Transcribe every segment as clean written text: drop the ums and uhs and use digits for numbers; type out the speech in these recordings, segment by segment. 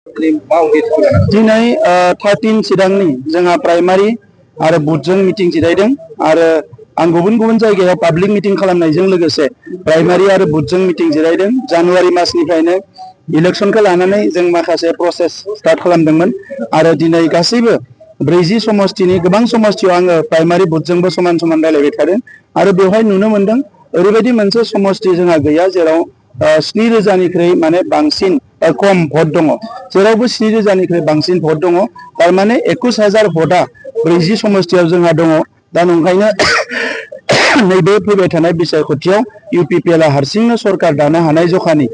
दिनै 13 सिदांनि जोंहा प्राइमारि आरो बुथजों मिटिं जिरायदों आरो आं गुबुन गुबुन जायगायाव पाब्लिक मिटिं खालामनायजों लोगोसे प्राइमारि आरो बुथजों मिटिं जिरायदों। जानुवारि मासनिफ्रायनो इलेक्शनखौ लानानै जों माखासे प्रसेस स्टार्ट खालामदोंमोन आरो दिनै गासैबो 40 समष्टिनि गोबां समष्टियाव आङो प्राइमारि बुथजोंबो समान समान रायलायबाय थादों आरो बेवहाय नुनो मोनदों ओरैबायदि मोनसे समष्टि जोंहा गैया जेराव 7,000निख्रुइ माने बांसिन खम भट दङ, जेरावबो 7,000निख्रुइ बांसिन भट दङ। थारमाने 21,000 भटआ 40 समष्टियाव जोंहा दङ। दा नंखायनो नैबे फैबाय थानाय बिसायख'थियाव इउपिपिएलआ हारसिंनो सरकार दानो हानाय जखानि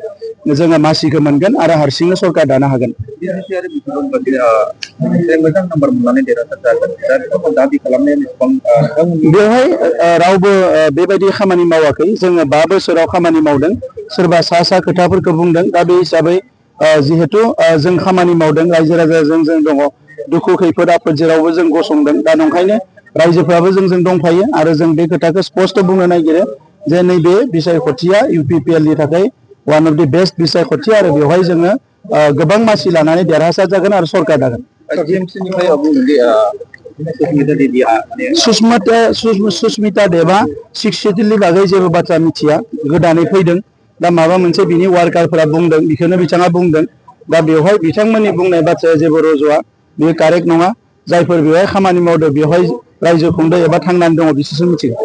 जोङो मासिखौ मोनगोन आरो हारसिंनो सरकार दानो हागोन। बेवहाय रावबो बेबायदि खामानि मावाखै। जोङो 5 बोसोराव खामानि मावदों, सोरबा सा खोथाफोरखौ बुंदों। दा बे हिसाबै जिहेतु जों खामानि मावदों, रायजो राजाजों जों दङ, दुखु खैफोद आफोद जेरावबो जों गसंदों। दा नंखायनो रायजोफ्राबो जोंजों दंफायो आरो जों बे खोथाखौ स्पष्ट बुंनो नागिरो जे नैबे बिसायख'थिया इउपिपिएलनि थाखाय वान अफ दि बेस्ट बिसायख'थि आरो बेवहाय जोङो गोबां मासि लानानै देरहासार जागोन आरो सरकार दागोन। सुस्मिता देबा 6 सिडिउलनि बागै जेबो बाथ्रा मिथिया, गोदानै फैदों। दा माबा मोनसे बिनि वार्कारफोरा बुंदों, बेखौनो बिथाङा बुंदों। दा बेवहाय बिथांमोननि बुंनाय बाथ्राया जेबो रज'आ, बेयो कारेक्ट नङा। जायफोर बेवहाय खामानि मावदों, बेवहाय रायजो खुंदों एबा थांनानै दङ, बिसोरसो मिथिगौ।